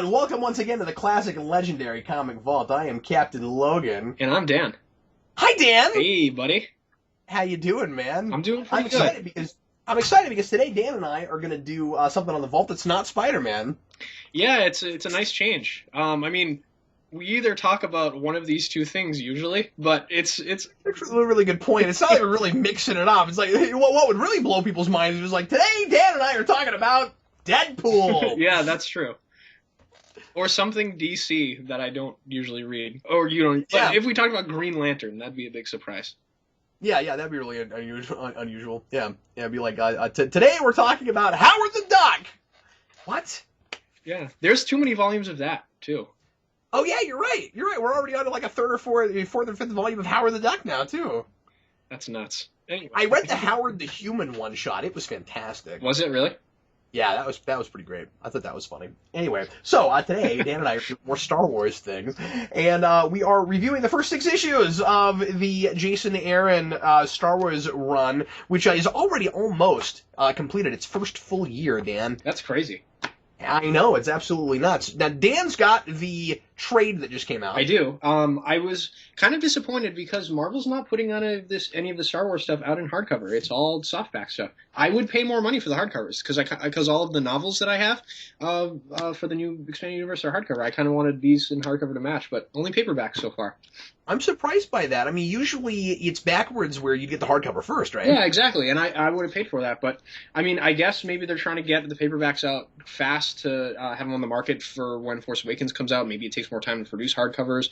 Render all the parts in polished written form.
everyone! Welcome once again to the classic and legendary Comic Vault. I am Captain Logan. And I'm Dan. Hi, Dan! Hey, buddy. How you doing, man? I'm doing pretty good. I'm excited because today Dan and I are going to do something on the Vault that's not Spider-Man. Yeah, it's a nice change. We either talk about one of these two things usually, but it's a really good point. It's not like we're really mixing it up. It's like, what would really blow people's minds is like, today Dan and I are talking about Deadpool. Yeah, that's true. Or something DC that I don't usually read. Or you don't. But if we talk about Green Lantern, that'd be a big surprise. Yeah, that'd be really unusual. Yeah, it'd be like, today we're talking about Howard the Duck. What? Yeah, there's too many volumes of that, too. Oh, yeah, you're right. We're already on to like a fourth or fifth volume of Howard the Duck now, too. That's nuts. Anyway. I read the Howard the Human one-shot. It was fantastic. Was it really? Yeah, that was pretty great. I thought that was funny. Anyway, so today, Dan and I are doing more Star Wars things, and we are reviewing the first 6 issues of the Jason Aaron Star Wars run, which is already almost completed its first full year, Dan. That's crazy. I know, it's absolutely nuts. Now, Dan's got the trade that just came out. I do. I was kind of disappointed because Marvel's not putting any of the Star Wars stuff out in hardcover. It's all softback stuff. I would pay more money for the hardcovers because all of the novels that I have for the new Expanded Universe are hardcover. I kind of wanted these in hardcover to match, but only paperback so far. I'm surprised by that. I mean, usually it's backwards where you get the hardcover first, right? Yeah, exactly. And I would have paid for that. But, I mean, I guess maybe they're trying to get the paperbacks out fast to have them on the market for when Force Awakens comes out. Maybe it takes more time to produce hardcovers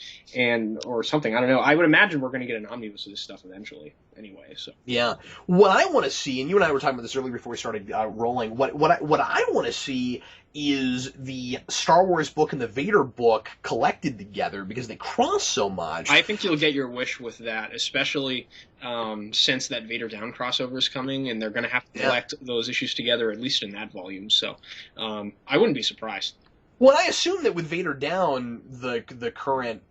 or something. I don't know. I would imagine we're going to get an omnibus of this stuff eventually anyway. So yeah. What I want to see, and you and I were talking about this earlier before we started rolling, what I want to see is the Star Wars book and the Vader book collected together because they cross so much. I think you'll get your wish with that, especially since that Vader Down crossover is coming, and they're going to have to collect those issues together, at least in that volume. So I wouldn't be surprised. Well, I assume that with Vader Down, the current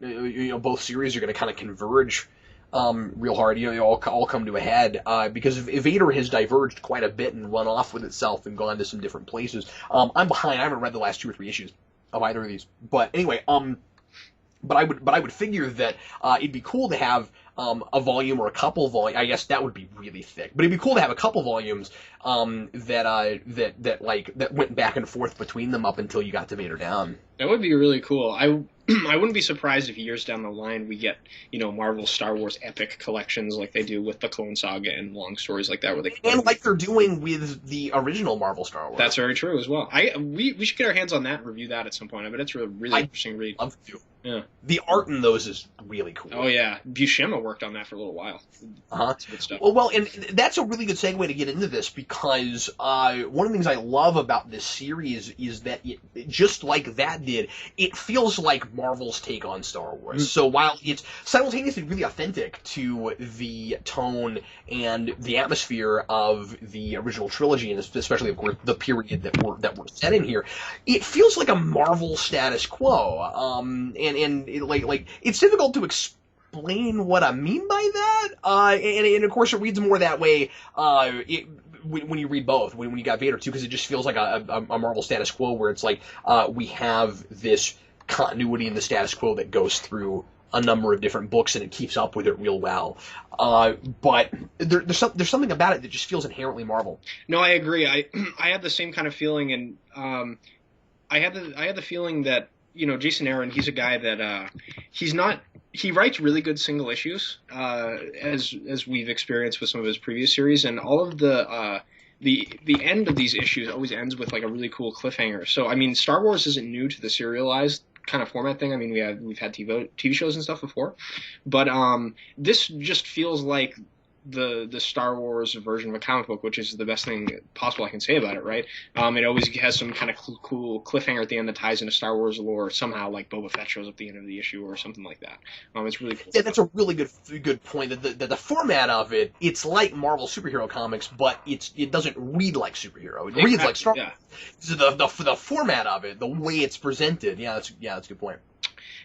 both series are going to kind of converge real hard. All come to a head because Vader has diverged quite a bit and run off with itself and gone to some different places. I'm behind. I haven't read the last 2 or 3 issues of either of these. But anyway, but I would figure that it'd be cool to have a volume or a couple volumes. I guess that would be really thick, but it'd be cool to have a couple volumes that went back and forth between them up until you got to Vader Down. That would be really cool. I wouldn't be surprised if years down the line we get, Marvel Star Wars epic collections like they do with the Clone Saga and long stories like that. And like they're doing with the original Marvel Star Wars. That's very true as well. We should get our hands on that and review that at some point. I bet it's a really interesting read. I'd love to. Yeah. The art in those is really cool. Oh, yeah. Buscema worked on that for a little while. That's good stuff. Well, and that's a really good segue to get into this because one of the things I love about this series is that just like that did, it feels like Marvel's take on Star Wars. Mm-hmm. So while it's simultaneously really authentic to the tone and the atmosphere of the original trilogy, and especially, of course, the period that we're set in here, it feels like a Marvel status quo. And it's difficult to explain what I mean by that. And of course, it reads more that way when you read both, when you got Vader too, because it just feels like a Marvel status quo where it's like we have this continuity in the status quo that goes through a number of different books and it keeps up with it real well. But there's something about it that just feels inherently Marvel. No, I agree. I had the same kind of feeling, and I had the feeling that Jason Aaron, he's a guy that he writes really good single issues, as we've experienced with some of his previous series, and all of the end of these issues always ends with like a really cool cliffhanger. So I mean, Star Wars isn't new to the serialized kind of format thing. I mean, we've had TV shows and stuff before, but this just feels like the Star Wars version of a comic book, which is the best thing possible I can say about it, right? It always has some kind of cool cliffhanger at the end that ties into Star Wars lore somehow, like Boba Fett shows up at the end of the issue or something like that. It's really cool. Yeah, that's a really good point. That the format of it's like Marvel superhero comics, but it doesn't read like superhero. It reads like Star Wars. So the format of it, the way it's presented, that's a good point.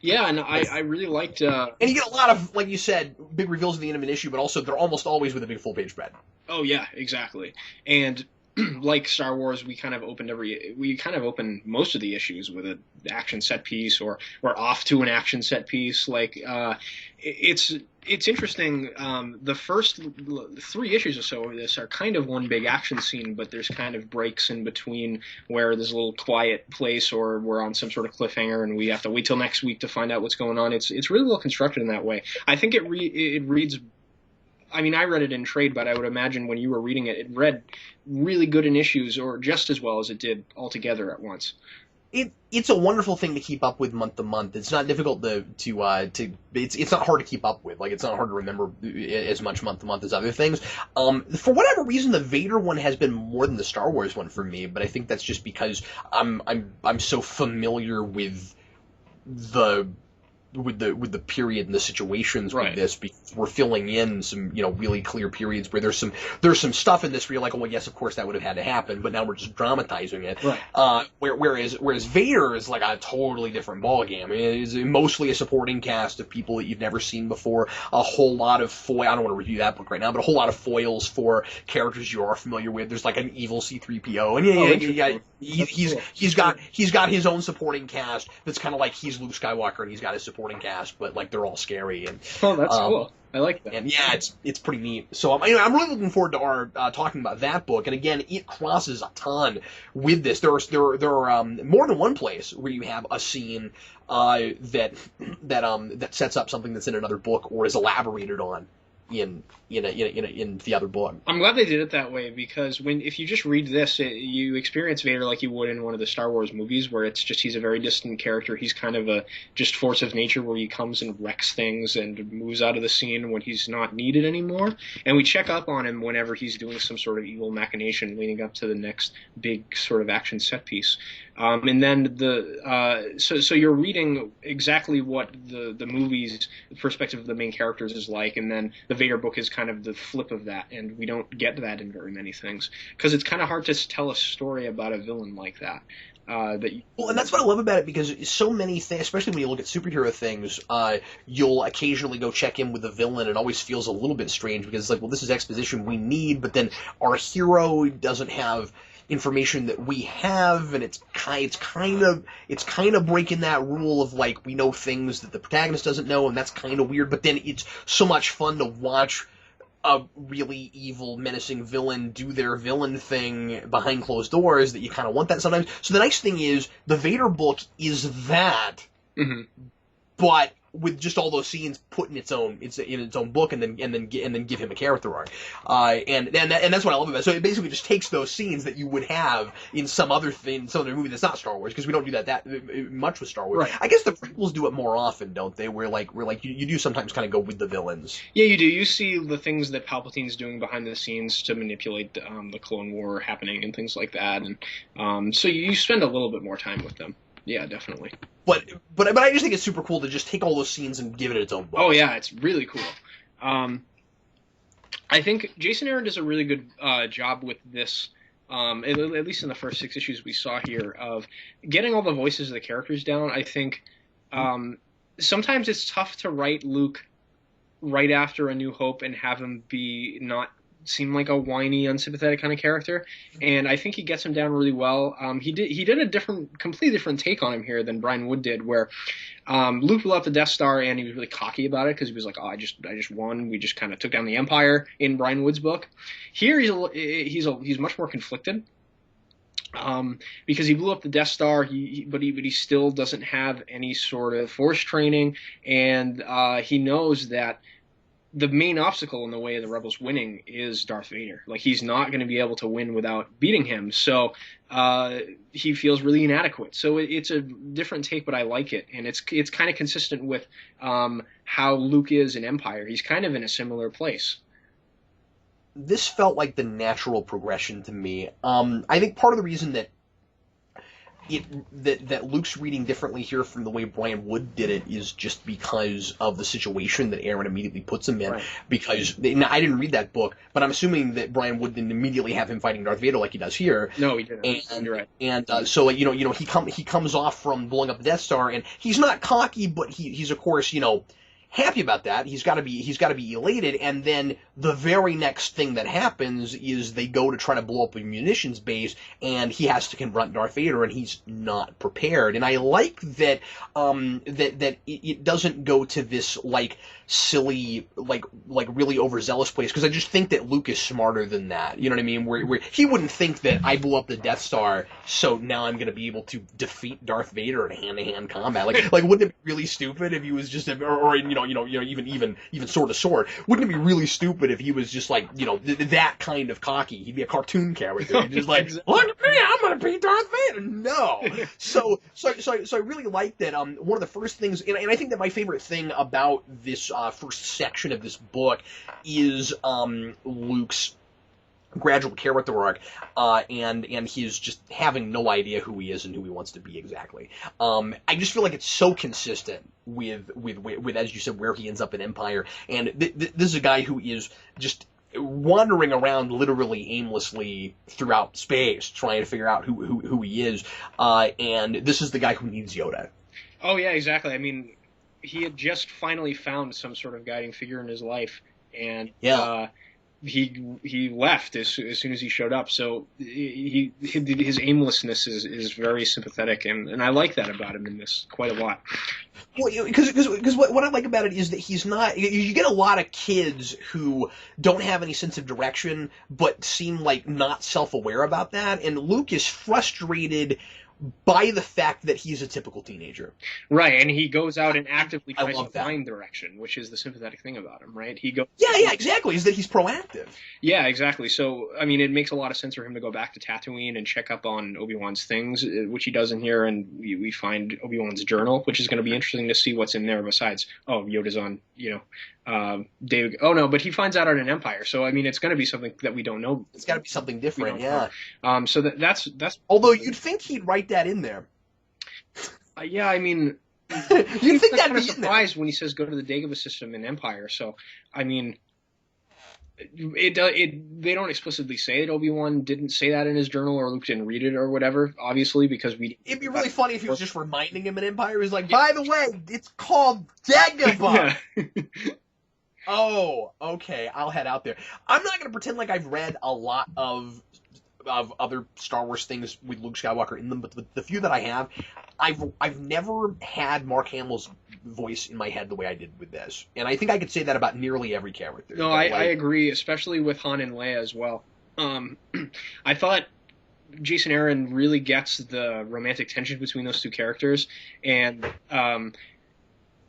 Yeah, and I really liked... And you get a lot of, like you said, big reveals at the end of an issue, but also they're almost always with a big full-page spread. Oh, yeah, exactly. And like Star Wars, we kind of opened most of the issues with an action set piece, or off to an action set piece. Like it's interesting. The first 3 issues or so of this are kind of one big action scene, but there's kind of breaks in between where there's a little quiet place, or we're on some sort of cliffhanger, and we have to wait till next week to find out what's going on. It's really well constructed in that way. I think it reads. I mean, I read it in trade, but I would imagine when you were reading it, it read really good in issues, or just as well as it did altogether at once. It's a wonderful thing to keep up with month to month. It's not difficult it's not hard to keep up with. Like, it's not hard to remember as much month to month as other things. For whatever reason, the Vader one has been more than the Star Wars one for me, but I think that's just because I'm so familiar with the period and the situations Right. with this, because we're filling in some, really clear periods where there's some stuff in this where you're like, oh, well, yes, of course that would have had to happen, but now we're just dramatizing it. Right. Whereas Vader is like a totally different ballgame. I mean, it is mostly a supporting cast of people that you've never seen before. A whole lot of I don't want to review that book right now, but a whole lot of foils for characters you are familiar with. There's like an evil C-3PO, and he's got his own supporting cast that's kind of like he's Luke Skywalker and he's got his supporting cast, but like they're all scary. And Oh, that's cool. I like that. and yeah, it's pretty neat. So I'm really looking forward to our talking about that book. And again, it crosses a ton with this. There are more than one place where you have a scene that sets up something that's in another book or is elaborated on in the other book. I'm glad they did it that way, because if you just read this, you experience Vader like you would in one of the Star Wars movies, where it's just he's a very distant character. He's kind of a just force of nature, where he comes and wrecks things and moves out of the scene when he's not needed anymore. And we check up on him whenever he's doing some sort of evil machination leading up to the next big sort of action set piece. And then so you're reading exactly what the movie's perspective of the main characters is like, and then the Vader book is kind of the flip of that, and we don't get that in very many things, because it's kind of hard to tell a story about a villain like that. Well, and that's what I love about it, because so many things, especially when you look at superhero things, you'll occasionally go check in with a villain. It always feels a little bit strange, because it's like, well, this is exposition we need, but then our hero doesn't have information that we have, and it's kind of breaking that rule of like, we know things that the protagonist doesn't know, and that's kind of weird. But then it's so much fun to watch a really evil, menacing villain do their villain thing behind closed doors, that you kind of want that sometimes. So the nice thing is, the Vader book is that, Mm-hmm. but with just all those scenes put in its own book, and then give him a character arc, and that's what I love about it. So it basically just takes those scenes that you would have in some other movie that's not Star Wars, because we don't do that much with Star Wars. Right. I guess the prequels do it more often, don't they? Where you do sometimes kind of go with the villains. Yeah, you do. You see the things that Palpatine's doing behind the scenes to manipulate the Clone War happening and things like that, and so you spend a little bit more time with them. Yeah, definitely. But I just think it's super cool to just take all those scenes and give it its own book. Oh yeah, it's really cool. I think Jason Aaron does a really good job with this, at least in the first 6 issues we saw here, of getting all the voices of the characters down. I think sometimes it's tough to write Luke right after A New Hope and have him be not seem like a whiny, unsympathetic kind of character, and I think he gets him down really well. He did a completely different take on him here than Brian Wood did, where Luke blew up the Death Star and he was really cocky about it, because he was like, "Oh, I just won. We just kind of took down the Empire." In Brian Wood's book, here he's much more conflicted. Because he blew up the Death Star, but he still doesn't have any sort of force training, and he knows that the main obstacle in the way of the Rebels winning is Darth Vader. Like, he's not going to be able to win without beating him, so he feels really inadequate. So it's a different take, but I like it, and it's kind of consistent with how Luke is in Empire. He's kind of in a similar place. This felt like the natural progression to me. I think part of the reason that that Luke's reading differently here from the way Brian Wood did it is just because of the situation that Aaron immediately puts him in. Right. Because now, I didn't read that book, but I'm assuming that Brian Wood didn't immediately have him fighting Darth Vader like he does here. No, he didn't. And you're right. And so he comes off from blowing up the Death Star, and he's not cocky, but he's of course happy about that. He's got to be elated. And then the very next thing that happens is they go to try to blow up a munitions base, and he has to confront Darth Vader, and he's not prepared. And I like that that it doesn't go to this like silly like really overzealous place, because I just think that Luke is smarter than that. You know what I mean? Where he wouldn't think that I blew up the Death Star, so now I'm going to be able to defeat Darth Vader in hand-to-hand combat. Like wouldn't it be really stupid if he was just or even sword to sword? Wouldn't it be really stupid if he was just like that kind of cocky? He'd be a cartoon character. He'd just like, look at me, I'm going to beat Darth Vader. No. So I really like that. One of the first things, and I think that my favorite thing about this first section of this book is Luke's gradual character arc, and he's just having no idea who he is and who he wants to be exactly. I just feel like it's so consistent with as you said, where he ends up in Empire, and this is a guy who is just wandering around literally aimlessly throughout space, trying to figure out who he is, and this is the guy who needs Yoda. Oh yeah, exactly. I mean, he had just finally found some sort of guiding figure in his life, and he left as soon as he showed up. So his aimlessness is very sympathetic, and I like that about him in this quite a lot. Well, because what I like about it is that he's not. You get a lot of kids who don't have any sense of direction, but seem like not self-aware about that. And Luke is frustrated by the fact that he's a typical teenager. Right, and he goes out and actively tries to find direction, which is the sympathetic thing about him, right? He goes. Yeah, exactly. Is that he's proactive. Yeah, exactly. So, I mean, it makes a lot of sense for him to go back to Tatooine and check up on Obi-Wan's things, which he does in here, and we find Obi-Wan's journal, which is going to be interesting to see what's in there besides, Yoda's on, David. Oh, no, but he finds out on an Empire, so, I mean, it's going to be something that we don't know. It's got to be something different, yeah. So that's... Although you'd think he'd write that in there. Yeah, I mean... You'd think that'd kind of be surprised when he says go to the Dagobah system in Empire, so, I mean... They don't explicitly say that Obi-Wan didn't say that in his journal, or Luke didn't read it or whatever, obviously, because it'd be really funny if he was just reminding him in Empire. He's like, by the way, it's called Dagobah. Yeah. Oh, okay, I'll head out there. I'm not going to pretend like I've read a lot of other Star Wars things with Luke Skywalker in them, but the few that I have, I've never had Mark Hamill's voice in my head the way I did with this, and I think I could say that about nearly every character. No, I agree, especially with Han and Leia as well. I thought Jason Aaron really gets the romantic tension between those two characters, and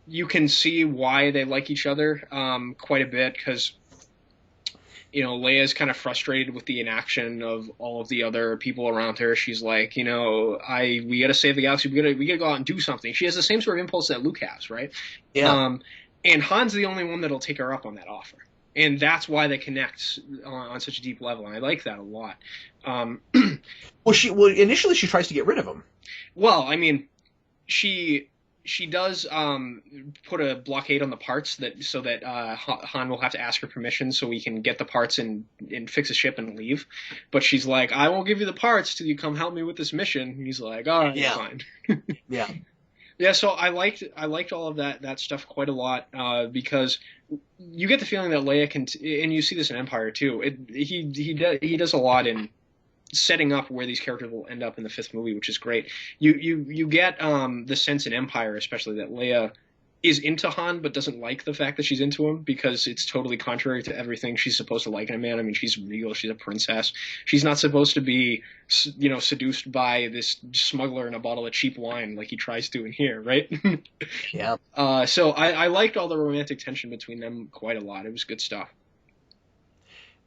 you can see why they like each other quite a bit, because Leia's kind of frustrated with the inaction of all of the other people around her. She's like, we got to save the galaxy. We got to go out and do something. She has the same sort of impulse that Luke has, right? Yeah. And Han's the only one that'll take her up on that offer, and that's why they connect on such a deep level. And I like that a lot. Well, initially she tries to get rid of him. Well, I mean, she does put a blockade on the parts so that Han will have to ask her permission so we can get the parts and fix a ship and leave. But she's like, I won't give you the parts till you come help me with this mission. And he's like, all right, fine. Yeah. Yeah, so I liked all of that stuff quite a lot because you get the feeling that Leia can, and you see this in Empire too. He does a lot in setting up where these characters will end up in the fifth movie, which is great. You get the sense in Empire, especially, that Leia is into Han but doesn't like the fact that she's into him, because it's totally contrary to everything she's supposed to like in a man. I mean, she's regal, she's a princess. She's not supposed to be, seduced by this smuggler in a bottle of cheap wine like he tries to in here, right? Yeah. So I liked all the romantic tension between them quite a lot. It was good stuff.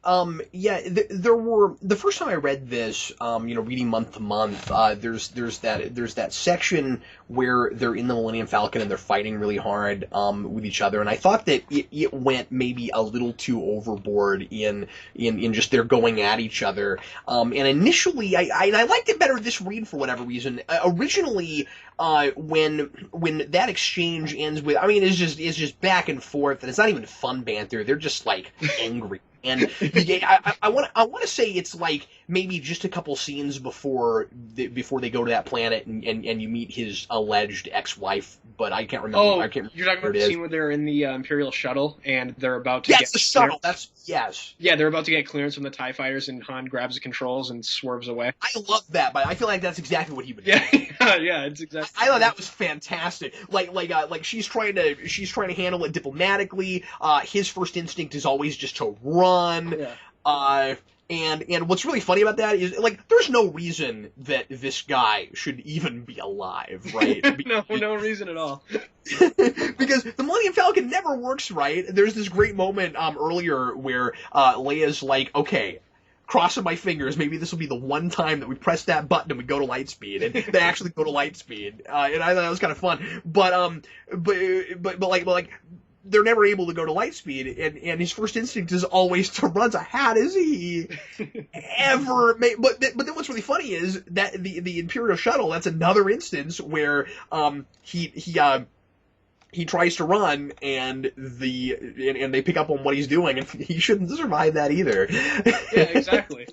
There were, the first time I read this, reading month to month, there's that section where they're in the Millennium Falcon and they're fighting really hard, with each other, and I thought that it went maybe a little too overboard in just their going at each other, and initially I liked it better this read for whatever reason. Originally, when that exchange ends with, it's just back and forth, and it's not even fun banter, they're just like angry. And I want to say it's like maybe just a couple scenes before they go to that planet and you meet his alleged ex-wife, but I can't remember. Oh, I can't remember you're talking about the scene where they're in the Imperial shuttle and they're about to get the shuttle. Yes. Yeah, they're about to get clearance from the TIE fighters, and Han grabs the controls and swerves away. I love that, but I feel like that's exactly what he would do. Yeah, it's exactly. I thought that was fantastic. Like she's trying to handle it diplomatically. His first instinct is always just to run. Yeah. And what's really funny about that is, like, there's no reason that this guy should even be alive, right? No reason at all. Because the Millennium Falcon never works right. There's this great moment earlier where Leia's like, okay, crossing my fingers, maybe this will be the one time that we press that button and we go to light speed, and they actually go to light speed. And I thought that was kind of fun. But like they're never able to go to light speed, and his first instinct is always to run. So how does he ever make? But then what's really funny is that the Imperial shuttle. That's another instance where he tries to run, and they pick up on what he's doing, and he shouldn't survive that either. Yeah, exactly.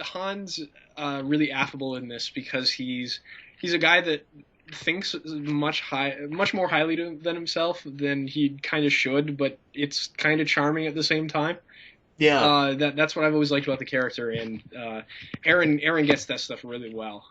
Han's really affable in this because he's a guy that thinks much more highly than himself than he kind of should, but it's kind of charming at the same time. Yeah. That's what I've always liked about the character, and Aaron gets that stuff really well.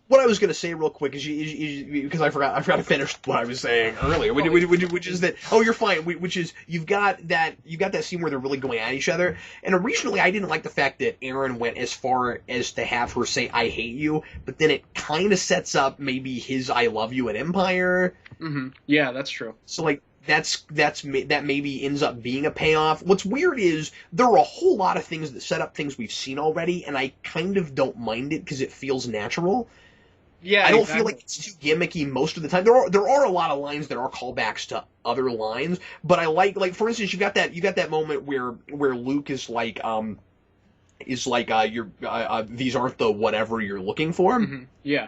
What I was going to say real quick is because I forgot to finish what I was saying earlier, which is that you're fine. Which is you've got that scene where they're really going at each other. And originally I didn't like the fact that Aaron went as far as to have her say "I hate you," but then it kind of sets up maybe his "I love you" in Empire. Mm-hmm. Yeah, that's true. So like that maybe ends up being a payoff. What's weird is there are a whole lot of things that set up things we've seen already, and I kind of don't mind it because it feels natural. Yeah, I don't feel like it's too gimmicky most of the time. There are a lot of lines that are callbacks to other lines, but I like for instance, you got that moment where Luke is like these aren't the whatever you're looking for. Mm-hmm. Yeah.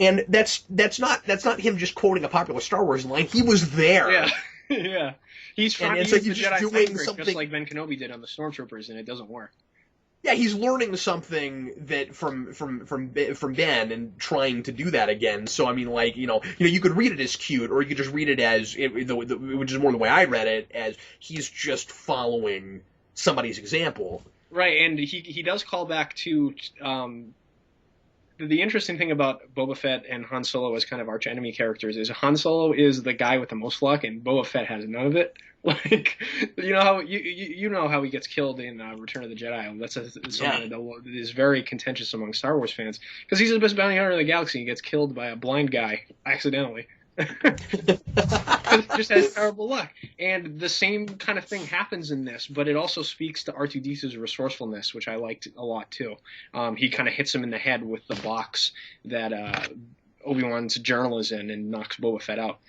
And that's not him just quoting a popular Star Wars line. He was there. Yeah. Yeah. He's trying to use the Jedi doing something just like Ben Kenobi did on the Stormtroopers, and it doesn't work. Yeah, he's learning something that from Ben and trying to do that again. So I mean, like you could read it as cute, or you could just read it as which is more the way I read it, as he's just following somebody's example. Right, and he does call back to the interesting thing about Boba Fett and Han Solo as kind of arch enemy characters is Han Solo is the guy with the most luck, and Boba Fett has none of it. Like, you know how you know how he gets killed in Return of the Jedi. That's something that is very contentious among Star Wars fans because he's the best bounty hunter in the galaxy. He gets killed by a blind guy accidentally. Just has terrible luck, and the same kind of thing happens in this, but it also speaks to R2-D2's resourcefulness, which I liked a lot too. He kind of hits him in the head with the box that Obi-Wan's journal is in, and knocks Boba Fett out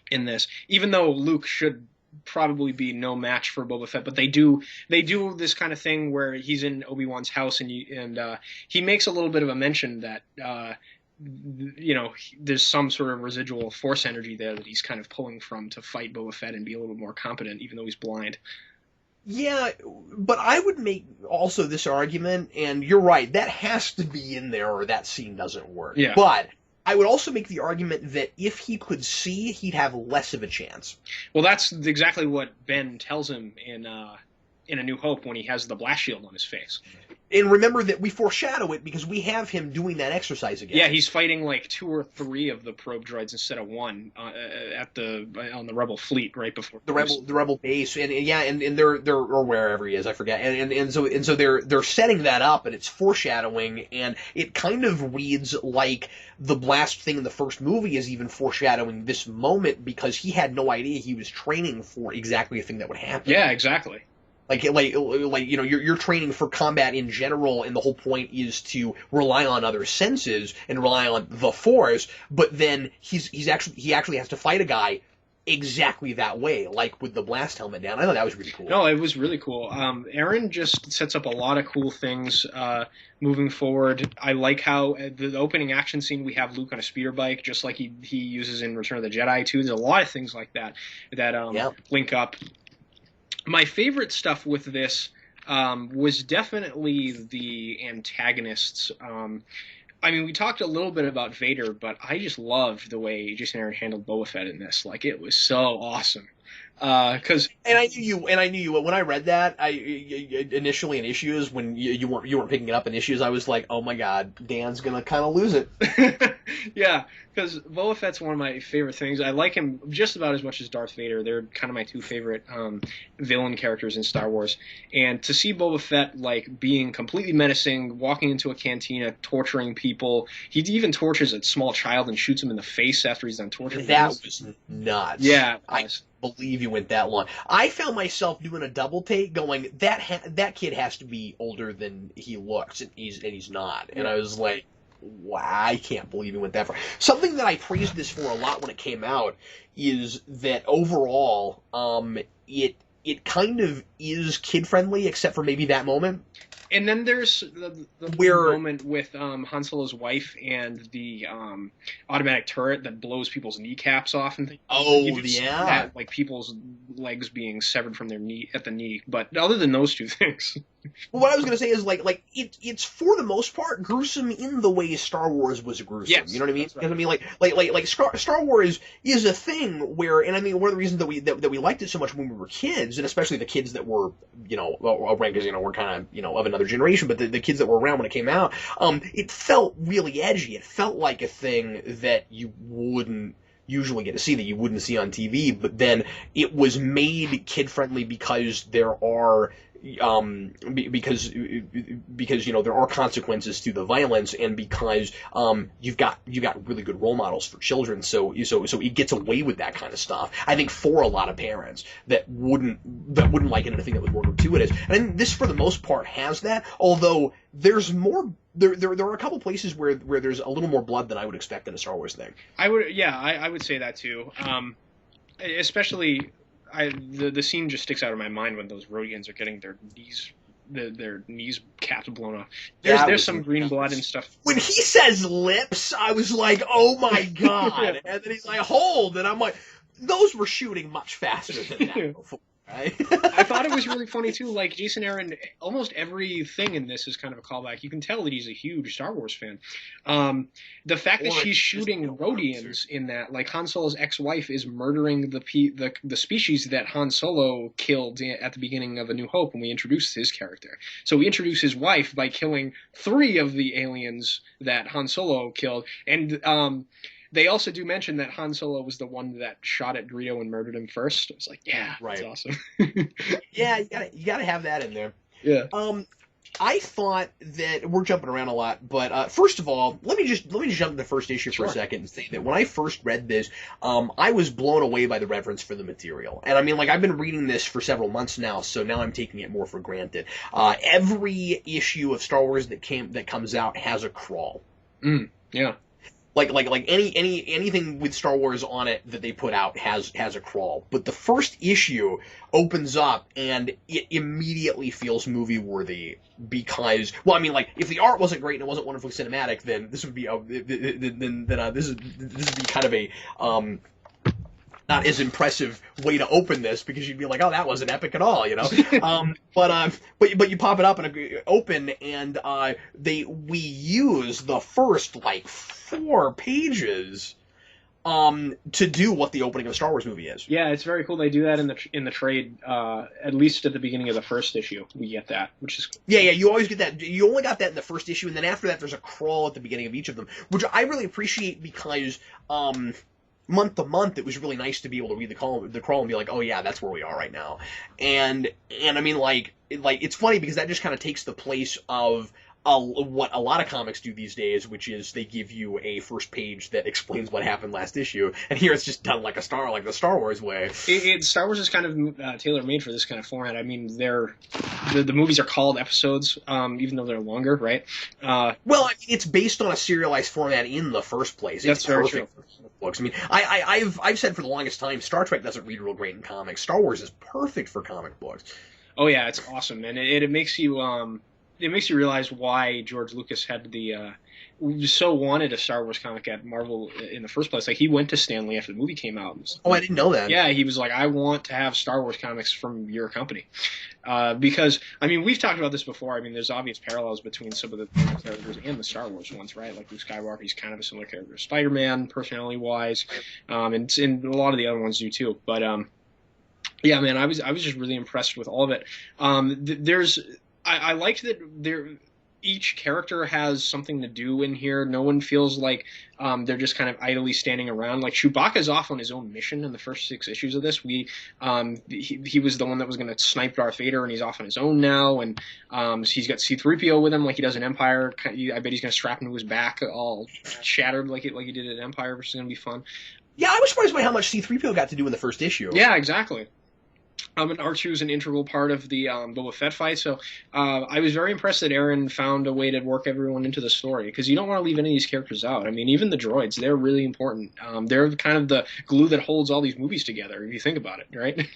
in this. Even though Luke should probably be no match for Boba Fett, but they do this kind of thing where he's in Obi-Wan's house, and he makes a little bit of a mention that. There's some sort of residual force energy there that he's kind of pulling from to fight Boba Fett and be a little more competent, even though he's blind. Yeah, but I would make also this argument, and you're right, that has to be in there or that scene doesn't work. Yeah. But I would also make the argument that if he could see, he'd have less of a chance. Well, that's exactly what Ben tells him in A New Hope when he has the blast shield on his face. And remember that we foreshadow it because we have him doing that exercise again. Yeah, he's fighting like 2 or 3 of the probe droids instead of 1 on the Rebel fleet right before the Rebel base, and they're or wherever he is, I forget, and so they're setting that up, and it's foreshadowing, and it kind of reads like the blast thing in the first movie is even foreshadowing this moment because he had no idea he was training for exactly the thing that would happen. Yeah, exactly. You're training for combat in general, and the whole point is to rely on other senses and rely on the Force. But then he actually has to fight a guy exactly that way, like with the blast helmet down. I thought that was really cool. No, it was really cool. Aaron just sets up a lot of cool things moving forward. I like how the opening action scene we have Luke on a speeder bike, just like he uses in Return of the Jedi too. There's a lot of things like that that link up. My favorite stuff with this was definitely the antagonists. I mean, we talked a little bit about Vader, but I just loved the way Jason Aaron handled Boba Fett in this. Like, it was so awesome. Because I knew you. When I read that, initially in issues when you weren't picking it up in issues, I was like, oh my god, Dan's gonna kind of lose it. yeah, because Boba Fett's one of my favorite things. I like him just about as much as Darth Vader. They're kind of my two favorite villain characters in Star Wars. And to see Boba Fett like being completely menacing, walking into a cantina, torturing people. He even tortures a small child and shoots him in the face after he's done torturing. That was nuts. Yeah, I believe you went that long. I found myself doing a double take, going that kid has to be older than he looks, and he's not. And I was like, wow, I can't believe he went that far. Something that I praised this for a lot when it came out is that overall, it kind of is kid friendly, except for maybe that moment. And then there's the moment with Han Solo's wife and the automatic turret that blows people's kneecaps off and things. Oh, yeah. That, like people's legs being severed from their knee at the knee. But other than those two things. Well, what I was going to say is, like it's for the most part gruesome in the way Star Wars was gruesome. Yes, you know what I mean? Right. Because I mean, like Star Wars is a thing where, and I mean, one of the reasons that we liked it so much when we were kids, and especially the kids that were, around, because we're kind of of another generation, but the kids that were around when it came out, it felt really edgy. It felt like a thing that you wouldn't usually get to see, that you wouldn't see on TV. But then it was made kid friendly because there are. Because there are consequences to the violence, and because you've got really good role models for children, so it gets away with that kind of stuff. I think for a lot of parents that wouldn't like anything that was more gratuitous, and this for the most part has that. Although there's more. There are a couple places where there's a little more blood than I would expect in a Star Wars thing. I would say that too. Especially. The scene just sticks out of my mind when those Rodians are getting their knees capped blown off. There's some green blood and stuff. When he says lips, I was like, oh my god. And then he's like, hold, and I'm like, those were shooting much faster than that before. Right? I thought it was really funny too. Like Jason Aaron, almost everything in this is kind of a callback. You can tell that he's a huge Star Wars fan. The fact that she's shooting Rodians in that, like Han Solo's ex-wife is murdering the species that Han Solo killed at the beginning of A New Hope when we introduced his character. So we introduced his wife by killing 3 of the aliens that Han Solo killed, and they also do mention that Han Solo was the one that shot at Greedo and murdered him first. It's like, yeah, right. That's awesome. Yeah, you gotta have that in there. Yeah. I thought that we're jumping around a lot, but first of all, let me just jump to the first issue for a second and say that when I first read this, I was blown away by the reverence for the material. And I mean, like, I've been reading this for several months now, so now I'm taking it more for granted. Every issue of Star Wars that comes out has a crawl. Yeah. Like anything with Star Wars on it that they put out has a crawl. But the first issue opens up and it immediately feels movie worthy because, well, I mean, like, if the art wasn't great and it wasn't wonderfully cinematic, then this would be this would be kind of a not as impressive way to open this, because you'd be like, oh, that wasn't epic at all, but you pop it up and open, and we use the first like 4 pages to do what the opening of a Star Wars movie is. Yeah, it's very cool. They do that in the trade, at least at the beginning of the first issue. We get that, which is cool. Yeah. You always get that. You only got that in the first issue, and then after that, there's a crawl at the beginning of each of them, which I really appreciate because. Month to month, it was really nice to be able to read the crawl and be like, oh yeah, that's where we are right now. And I mean, like it's funny because that just kind of takes the place of what a lot of comics do these days, which is they give you a first page that explains what happened last issue, and here it's just done like the Star Wars way. Star Wars is kind of tailor-made for this kind of format. I mean, the movies are called episodes, even though they're longer, right? Well, I mean, it's based on a serialized format in the first place. That's very true. Books. I mean, I've said for the longest time, Star Trek doesn't read real great in comics. Star Wars is perfect for comic books. Oh yeah, it's awesome, and it makes you realize why George Lucas had so wanted a Star Wars comic at Marvel in the first place. Like, he went to Stan Lee after the movie came out. Oh, I didn't know that. Yeah, he was like, I want to have Star Wars comics from your company. Because, I mean, we've talked about this before. I mean, there's obvious parallels between some of the characters and the Star Wars ones, right? Like Luke Skywalker, he's kind of a similar character to Spider-Man, personality-wise, and a lot of the other ones do too. But, yeah, man, I was just really impressed with all of it. I liked that each character has something to do in here. No one feels like they're just kind of idly standing around. Like, Chewbacca's off on his own mission in the first 6 issues of this. He was the one that was going to snipe Darth Vader, and he's off on his own now. And he's got C-3PO with him, like he does in Empire. I bet he's going to strap him to his back, all shattered like he did in Empire, which is going to be fun. Yeah, I was surprised by how much C-3PO got to do in the first issue. Yeah, exactly. And R2 is an integral part of the Boba Fett fight, so I was very impressed that Aaron found a way to work everyone into the story, because you don't want to leave any of these characters out. I mean, even the droids, they're really important. They're kind of the glue that holds all these movies together, if you think about it, right?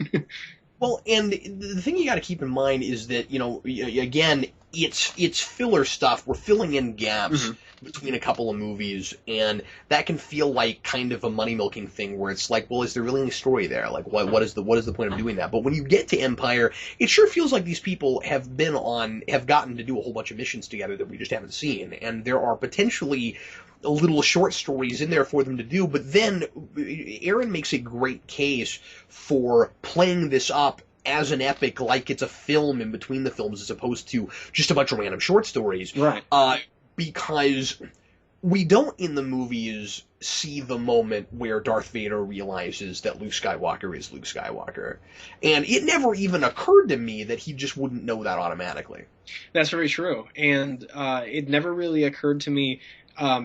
Well, and the thing you got to keep in mind is that, again, it's filler stuff. We're filling in gaps between a couple of movies, and that can feel like kind of a money-milking thing where it's like, well, is there really any story there? Like, what is the point of doing that? But when you get to Empire, it sure feels like these people have gotten to do a whole bunch of missions together that we just haven't seen, and there are potentially little short stories in there for them to do. But then Aaron makes a great case for playing this up as an epic, like it's a film in between the films, as opposed to just a bunch of random short stories. Right. Because we don't in the movies see the moment where Darth Vader realizes that Luke Skywalker is Luke Skywalker. And it never even occurred to me that he just wouldn't know that automatically. That's very true. And it never really occurred to me,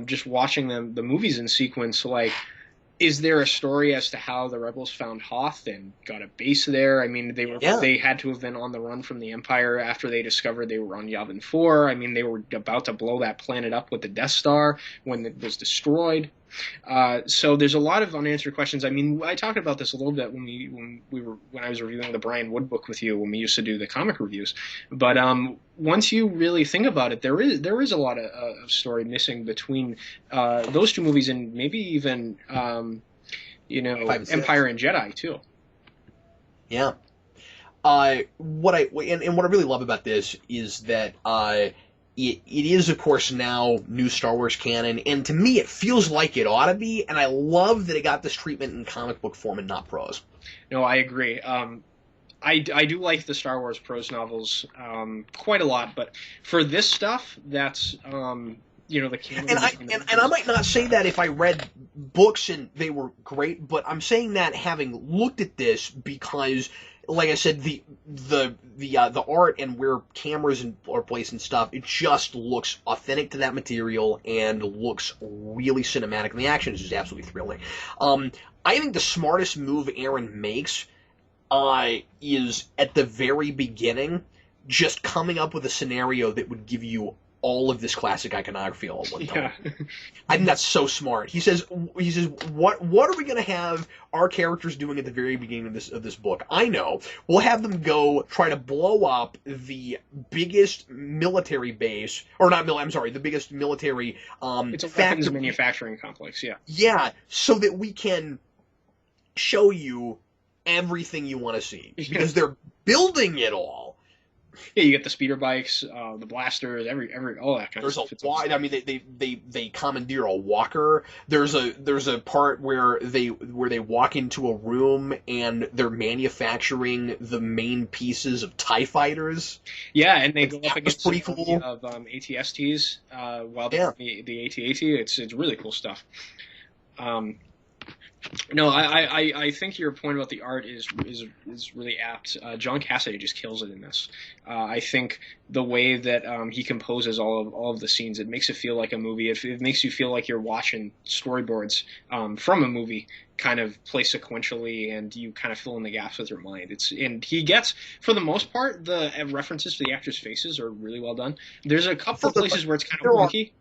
just watching the movies in sequence, like, is there a story as to how the rebels found Hoth and got a base there? I mean, they had to have been on the run from the Empire after they discovered they were on Yavin 4. I mean, they were about to blow that planet up with the Death Star when it was destroyed. So there's a lot of unanswered questions. I mean, I talked about this a little bit when I was reviewing the Brian Wood book with you, when we used to do the comic reviews. But once you really think about it, there is a lot of story missing between those two movies, and maybe even Empire and Jedi too. Yeah. What I really love about this is that it is, of course, now new Star Wars canon, and to me it feels like it ought to be, and I love that it got this treatment in comic book form and not prose. No, I agree. I do like the Star Wars prose novels quite a lot, but for this stuff, that's the canon. And I might not say that if I read books and they were great, but I'm saying that having looked at this because, like I said, the art and where cameras are placed and stuff, it just looks authentic to that material and looks really cinematic. And the action is just absolutely thrilling. I think the smartest move Aaron makes is at the very beginning, just coming up with a scenario that would give you all of this classic iconography all at one time. Yeah. I think that's so smart. He says, what are we going to have our characters doing at the very beginning of this book? I know. We'll have them go try to blow up the biggest military base, the biggest military it's a weapons manufacturing complex, yeah. Yeah, so that we can show you everything you want to see, because they're building it all. Yeah, you get the speeder bikes, the blasters, every all that kind of stuff. I mean, they commandeer a walker. There's a part where they walk into a room and they're manufacturing the main pieces of TIE fighters. Yeah, and they go up against pretty cool of ATSTs while they're the AT-AT. It's really cool stuff. No, I think your point about the art is really apt. John Cassidy just kills it in this. I think the way that he composes all of the scenes, it makes it feel like a movie. It makes you feel like you're watching storyboards from a movie, kind of play sequentially, and you kind of fill in the gaps with your mind. And he gets, for the most part, the references to the actors' faces are really well done. There's a couple of places where it's kind of wonky.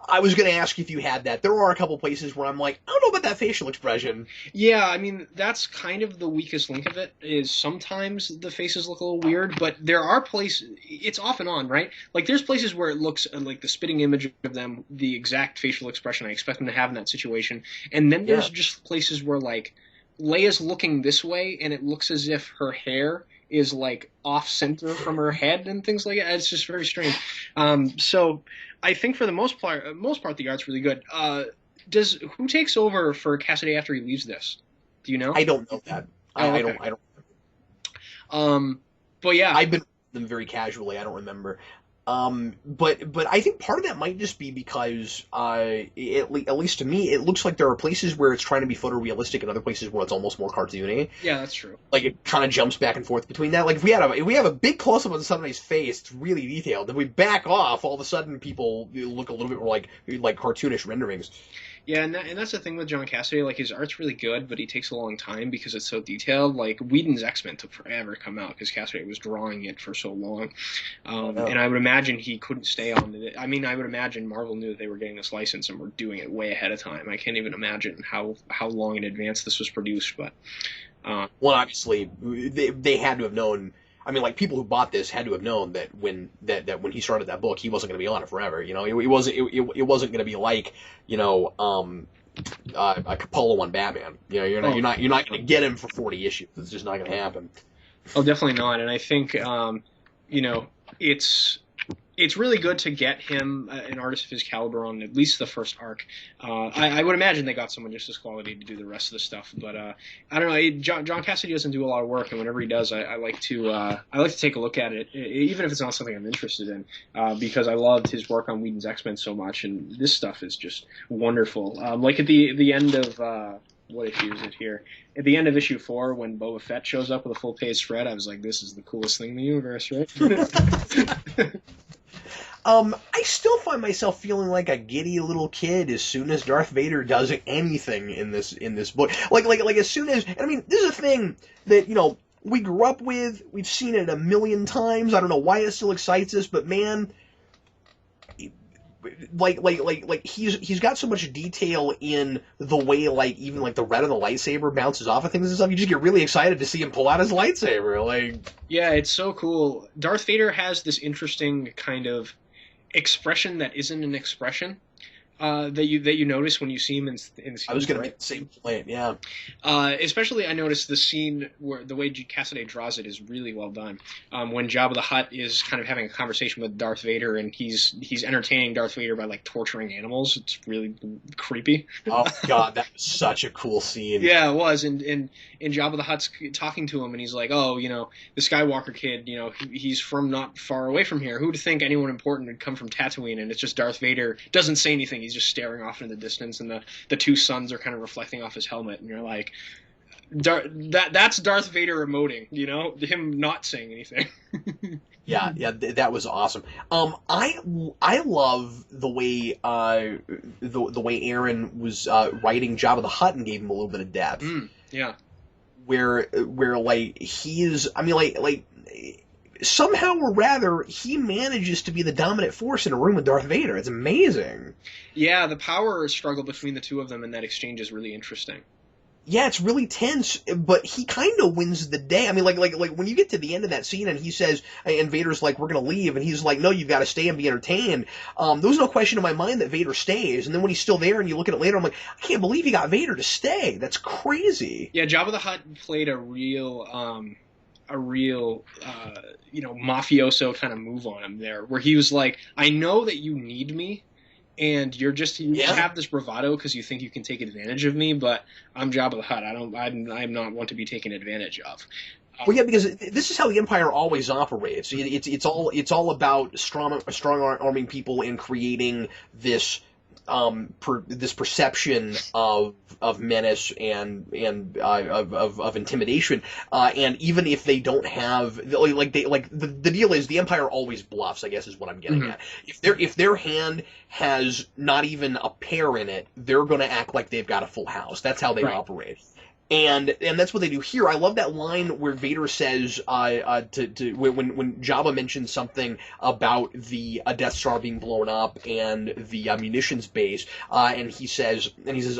I was going to ask you if you had that. There are a couple places where I'm like, I don't know about that facial expression. Yeah, I mean, that's kind of the weakest link of it, is sometimes the faces look a little weird, but there are places, it's off and on, right? Like, there's places where it looks like the spitting image of them, the exact facial expression I expect them to have in that situation, and then there's just places where, like, Leia's looking this way, and it looks as if her hair is, like, off-center from her head and things like that. It's just very strange. So I think for the most part, the art's really good. Who takes over for Cassidy after he leaves this? Do you know? I don't know that. I don't. But yeah, I've been with them very casually. I don't remember. But I think part of that might just be because, at least to me, it looks like there are places where it's trying to be photorealistic and other places where it's almost more cartoony. Yeah, that's true. Like, it kind of jumps back and forth between that. Like, if we have a big close-up on somebody's face, it's really detailed. Then we back off, all of a sudden people look a little bit more like cartoonish renderings. Yeah, and that's the thing with John Cassidy. Like, his art's really good, but he takes a long time because it's so detailed. Like, Whedon's X-Men took forever to come out because Cassidy was drawing it for so long. And I would imagine he couldn't stay on it. I mean, I would imagine Marvel knew that they were getting this license and were doing it way ahead of time. I can't even imagine how long in advance this was produced. But well, obviously, they had to have known. I mean, like, people who bought this had to have known that when he started that book, he wasn't going to be on it forever. You know, it wasn't going to be like, you know, a Capullo on Batman. You know, you're not going to get him for 40 issues. It's just not going to happen. Oh, definitely not. And I think, you know, it's really good to get him, an artist of his caliber, on at least the first arc. I would imagine they got someone just as quality to do the rest of the stuff, but I don't know. John Cassidy doesn't do a lot of work, and whenever he does, I like to take a look at it, even if it's not something I'm interested in, because I loved his work on Whedon's X-Men so much, and this stuff is just wonderful. Like at the end of what issue is it here? At the end of issue 4, when Boba Fett shows up with a full page spread, I was like, this is the coolest thing in the universe, right? I still find myself feeling like a giddy little kid as soon as Darth Vader does anything in this book. Like as soon as, I mean, this is a thing that, you know, we grew up with, we've seen it a million times. I don't know why it still excites us, but man, like he's got so much detail in the way, like, even like the red of the lightsaber bounces off of things and stuff. You just get really excited to see him pull out his lightsaber. Like, yeah, it's so cool. Darth Vader has this interesting kind of expression that isn't an expression that you notice when you see him in scenes. I was going to make the same point, yeah. Especially, I noticed the scene where the way Cassidy draws it is really well done. When Jabba the Hutt is kind of having a conversation with Darth Vader, and he's entertaining Darth Vader by, like, torturing animals. It's really creepy. Oh God, that was such a cool scene. Yeah, it was. And Jabba the Hutt's talking to him, and he's like, "Oh, you know, the Skywalker kid, you know, he's from not far away from here. Who'd think anyone important would come from Tatooine?" And it's just Darth Vader doesn't say anything. He's just staring off into the distance, and the two suns are kind of reflecting off his helmet, and you're like, that's Darth Vader emoting, you know, him not saying anything. Yeah, that was awesome. I love the way the way Aaron was writing Jabba the Hutt and gave him a little bit of depth. Yeah, where like he's, I mean, like somehow or rather, he manages to be the dominant force in a room with Darth Vader. It's amazing. Yeah, the power struggle between the two of them in that exchange is really interesting. Yeah, it's really tense, but he kind of wins the day. I mean, like when you get to the end of that scene and he says, and Vader's like, "We're gonna leave," and he's like, "No, you've got to stay and be entertained." There was no question in my mind that Vader stays. And then when he's still there and you look at it later, I'm like, I can't believe he got Vader to stay. That's crazy. Yeah, Jabba the Hutt played a real you know, mafioso kind of move on him there, where he was like, "I know that you need me, and you just have this bravado because you think you can take advantage of me, but I'm Jabba the Hutt. I'm not one to be taken advantage of." Well, yeah, because this is how the Empire always operates. It's all about strong arming people and creating this this perception of menace and of intimidation, and even if they don't have the deal is the Empire always bluffs, I guess is what I'm getting at. If their hand has not even a pair in it, they're going to act like they've got a full house. That's how they operate. And that's what they do here. I love that line where Vader says when Jabba mentions something about the Death Star being blown up and the munitions base, and he says,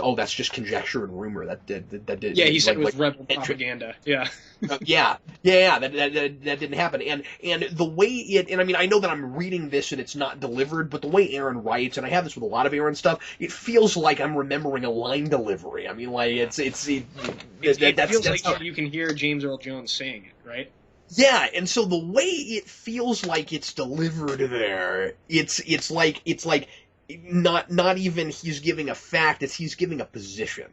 "Oh, that's just conjecture and rumor." That did. Yeah, he said it was rebel propaganda. Yeah. Yeah, that didn't happen. And the way and I mean, I know that I'm reading this and it's not delivered, but the way Aaron writes, and I have this with a lot of Aaron stuff, it feels like I'm remembering a line delivery. I mean, like it feels like you can hear James Earl Jones saying it, right? Yeah, and so the way it feels like it's delivered there, it's like not even he's giving a fact, it's he's giving a position.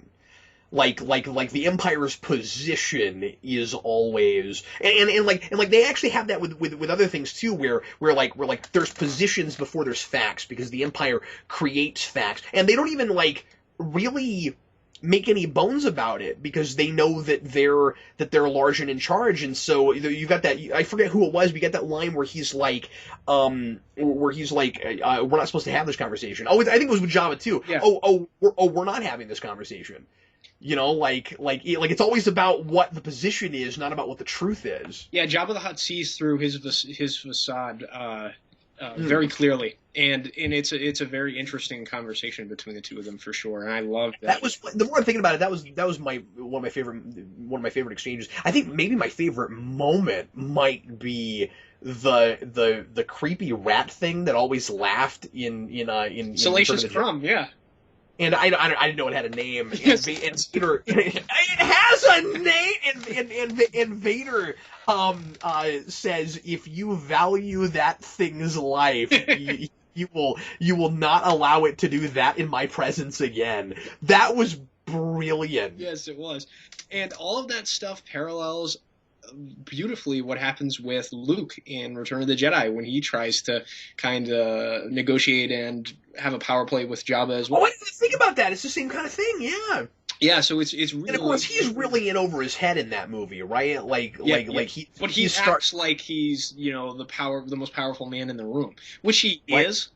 Like the Empire's position is always and they actually have that with other things too, where there's positions before there's facts, because the Empire creates facts, and they don't even really make any bones about it, because they know that they're large and in charge. And so you've got that, I forget who it was, but you got that line where he's like we're not supposed to have this conversation. Oh, I think it was with Jabba too. Yeah. We're not having this conversation. You know, like it's always about what the position is, not about what the truth is. Yeah, Jabba the Hutt sees through his facade very clearly, and it's a very interesting conversation between the two of them for sure. And I love that. That was, the more I'm thinking about it, that was one of my favorite exchanges. I think maybe my favorite moment might be the creepy rat thing that always laughed in Salacious Crumb, yeah. And I didn't know it had a name. And, Yes. and Vader, it has a name. And Vader says, if you value that thing's life, you will not allow it to do that in my presence again. That was brilliant. Yes, it was. And all of that stuff parallels beautifully what happens with Luke in Return of the Jedi when he tries to kind of negotiate and have a power play with Jabba as well. Oh, I didn't think about that. It's the same kind of thing, yeah. Yeah, so it's really... And of course, he's really in over his head in that movie, right? He acts like he's, the most powerful man in the room, which he is,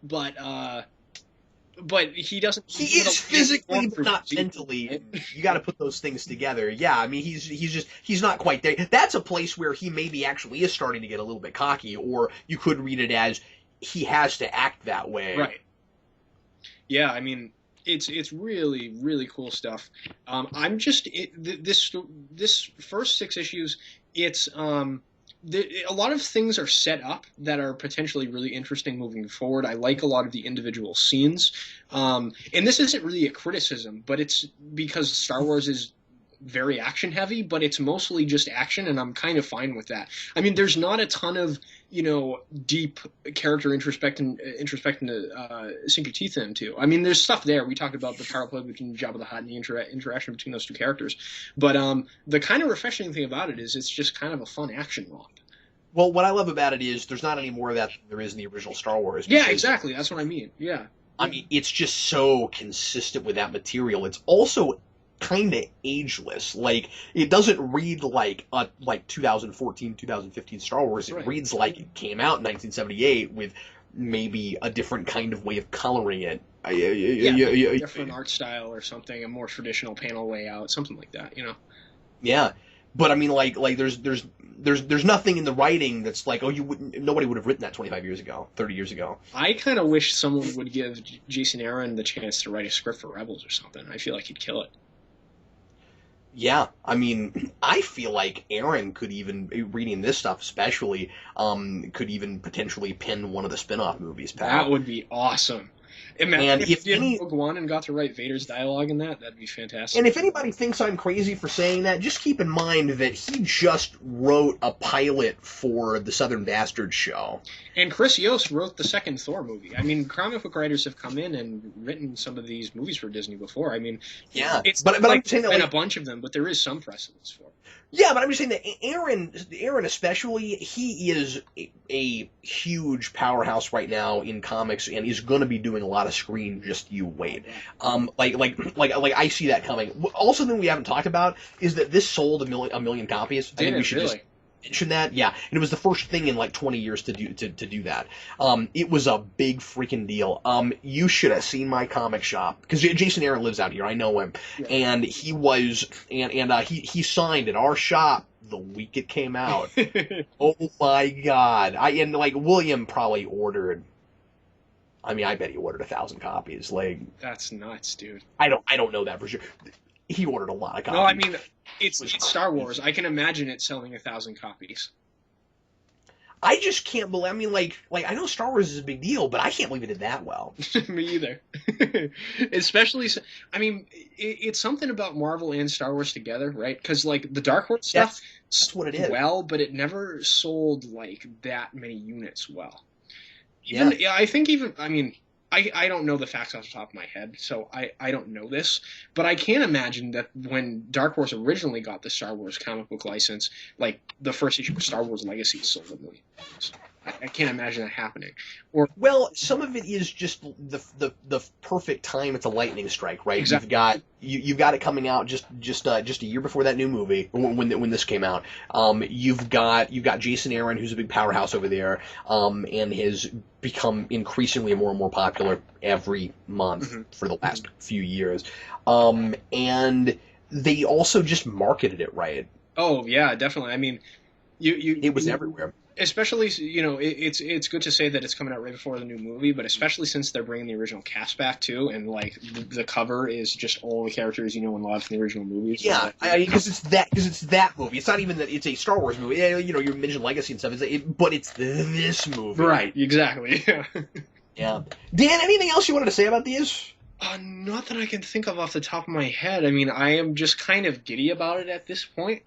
but he doesn't. He is physically, but not mentally. You got to put those things together. Yeah, I mean, he's not quite there. That's a place where he maybe actually is starting to get a little bit cocky, or you could read it as he has to act that way. Right. Yeah, I mean, it's really, really cool stuff. This first 6 issues, it's a lot of things are set up that are potentially really interesting moving forward. I like a lot of the individual scenes. And this isn't really a criticism, but it's because Star Wars is very action heavy, but it's mostly just action, and I'm kind of fine with that. I mean, there's not a ton of, deep character introspecting to sink your teeth into. I mean, there's stuff there. We talked about the power play between Jabba the Hutt and the interaction between those two characters. But the kind of refreshing thing about it is it's just kind of a fun action romp. Well, what I love about it is there's not any more of that than there is in the original Star Wars. Yeah, exactly. That's what I mean. Yeah. I mean, it's just so consistent with that material. It's also kind of ageless. Like, it doesn't read like 2014, 2015 Star Wars. It reads like it came out in 1978 with maybe a different kind of way of coloring it. Different art style or something, a more traditional panel layout, something like that, Yeah. But I mean, like there's nothing in the writing that's like, nobody would have written that 25 years ago, 30 years ago. I kind of wish someone would give Jason Aaron the chance to write a script for Rebels or something. I feel like he'd kill it. Yeah, I mean, I feel like Aaron could even, reading this stuff especially, could even potentially pen one of the spin-off movies. Pal. That would be awesome. Imagine if he did Rogue One and got to write Vader's dialogue in that'd be fantastic. And if anybody thinks I'm crazy for saying that, just keep in mind that he just wrote a pilot for the Southern Bastards show. And Chris Yost wrote the second Thor movie. I mean, comic book writers have come in and written some of these movies for Disney before. I mean, yeah, it's but I'm saying that been a bunch of them, but there is some precedence for it. Yeah, but I'm just saying that Aaron especially, he is a huge powerhouse right now in comics, and he's going to be doing a lot of screen. Just you wait. Like I see that coming. Also, thing we haven't talked about is that this sold a million copies. I think we should just mention that. Yeah, and it was the first thing in like 20 years to do that. It was a big freaking deal. You should have seen my comic shop because Jason Aaron lives out here. I know him, and he was he signed at our shop the week it came out. Oh my god! William probably ordered. I mean, I bet he ordered 1,000 copies. Like that's nuts, dude. I don't know that for sure. He ordered a lot of copies. No, I mean it's Star Wars. I can imagine it selling 1,000 copies. I just can't believe. I mean, like I know Star Wars is a big deal, but I can't believe it did that well. Me either. Especially, I mean, it's something about Marvel and Star Wars together, right? Because like the Dark Horse stuff, that's what it is. Well, but it never sold like that many units well. I mean, I don't know the facts off the top of my head, so I don't know this, but I can imagine that when Dark Horse originally got the Star Wars comic book license, like the first issue of Star Wars Legacy sold 1 million. I can't imagine that happening. Well, some of it is just the perfect time. It's a lightning strike, right? Exactly. You've got it coming out just a year before that new movie when this came out. You've got Jason Aaron, who's a big powerhouse over there, and has become increasingly more and more popular every month for the last few years. And they also just marketed it right. Oh yeah, definitely. I mean, it was everywhere. Especially, it's good to say that it's coming out right before the new movie, but especially since they're bringing the original cast back too, and like the cover is just all the characters you know and love from the original movies. Yeah, because it's that movie. It's not even that it's a Star Wars movie. You mentioned Legacy and stuff, but it's this movie. Right. Exactly. Yeah. Dan, anything else you wanted to say about these? Not that I can think of off the top of my head. I mean, I am just kind of giddy about it at this point.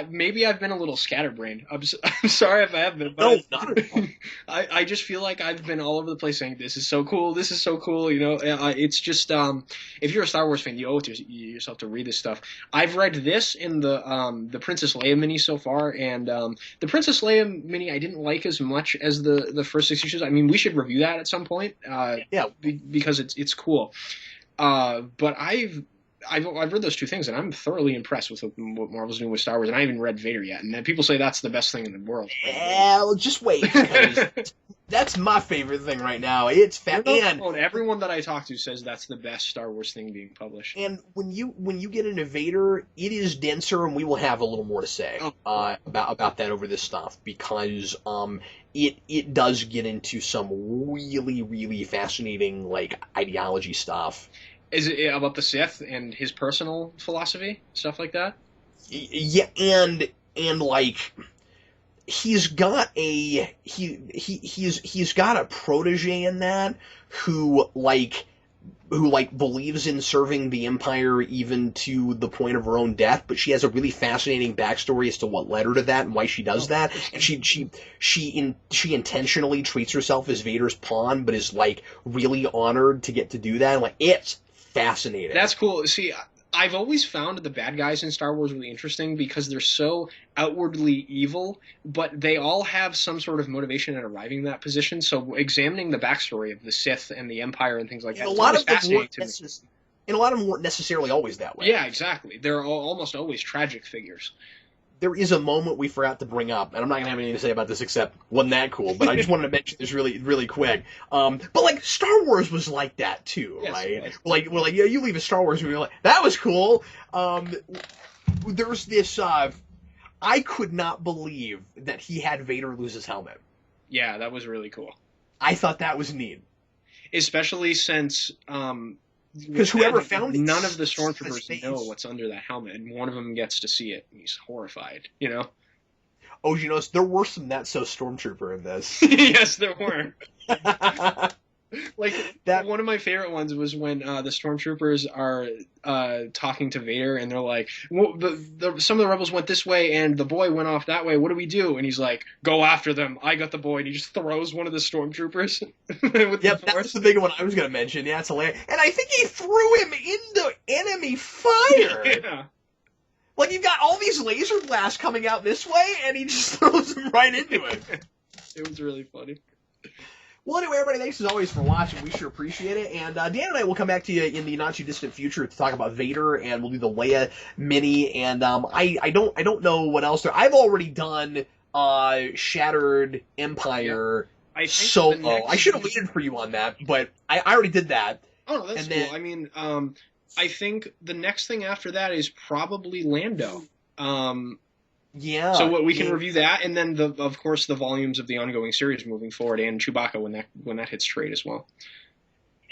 Maybe I've been a little scatterbrained. I'm sorry if I have been. But no, not at all. I just feel like I've been all over the place saying this is so cool. This is so cool. It's just if you're a Star Wars fan, you owe it to yourself to read this stuff. I've read this in the Princess Leia mini so far, and the Princess Leia mini I didn't like as much as the first 6 issues. I mean, we should review that at some point. Because it's cool. But I've read those two things, and I'm thoroughly impressed with what Marvel's doing with Star Wars, and I haven't read Vader yet, and people say that's the best thing in the world. Well, just wait. That's my favorite thing right now. It's fat. And everyone that I talk to says that's the best Star Wars thing being published. And when you get into Vader, it is denser, and we will have a little more to say about that over this stuff, because it does get into some really, really fascinating like ideology stuff. Is it about the Sith and his personal philosophy, stuff like that? Yeah, and like he's got a protege in that who believes in serving the Empire even to the point of her own death, but she has a really fascinating backstory as to what led her to that and why she does that. And she intentionally treats herself as Vader's pawn, but is like really honored to get to do that. And, like, it's fascinating. That's cool. See, I've always found the bad guys in Star Wars really interesting because they're so outwardly evil, but they all have some sort of motivation in arriving at that position. So examining the backstory of the Sith and the Empire and things like that is fascinating to me. And a lot of them weren't necessarily always that way. Yeah, exactly. They're almost always tragic figures. There is a moment we forgot to bring up, and I'm not going to have anything to say about this except wasn't that cool, but I just wanted to mention this really, really quick. But, like, Star Wars was like that, too, yes, right? Like, you leave a Star Wars movie, like, that was cool. There's this, I could not believe that he had Vader lose his helmet. Yeah, that was really cool. I thought that was neat. Especially since, because whoever found it, none of the stormtroopers know what's under that helmet, and one of them gets to see it, and he's horrified. Oh, there were some Not So Stormtrooper in this. Yes, there were. Like that. One of my favorite ones was when the stormtroopers are talking to Vader, and they're like, well, "Some of the rebels went this way, and the boy went off that way. What do we do?" And he's like, "Go after them. I got the boy." And he just throws one of the stormtroopers. That's the big one I was going to mention. Yeah, it's hilarious. And I think he threw him into enemy fire. Yeah. Like, you've got all these laser blasts coming out this way, and he just throws them right into it. It was really funny. Well, anyway, everybody, thanks as always for watching. We sure appreciate it. And Dan and I will come back to you in the not-too-distant future to talk about Vader, and we'll do the Leia mini. And I don't know what else there. I've already done Shattered Empire solo. I should have waited for you on that, but I already did that. Oh, no, that's cool. I mean, I think the next thing after that is probably Lando. Yeah. So we can review that, and then of course the volumes of the ongoing series moving forward, and Chewbacca when that hits trade as well.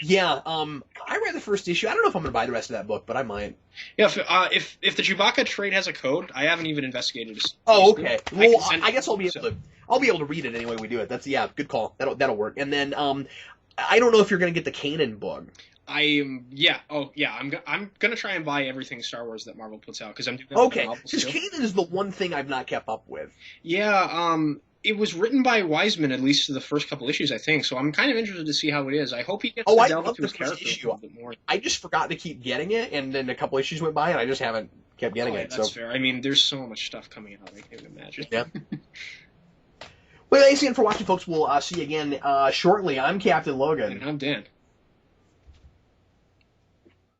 Yeah. I read the first issue. I don't know if I'm going to buy the rest of that book, but I might. Yeah. If the Chewbacca trade has a code, I haven't even investigated. Oh, okay. Well, I guess I'll be able to read it anyway we do it. That's good call. That'll work. And then I don't know if you're going to get the Kanan book. I'm gonna try and buy everything Star Wars that Marvel puts out because I'm doing because Kanan is the one thing I've not kept up with. Yeah, it was written by Wiseman, at least the first couple issues, I think. So I'm kind of interested to see how it is. I hope he gets to delve into his character a little bit more. I just forgot to keep getting it, and then a couple issues went by, and I just haven't kept getting it. That's fair. I mean, there's so much stuff coming out. I can't imagine. Yeah. Well, thanks again for watching, folks. We'll see you again shortly. I'm Captain Logan. And I'm Dan.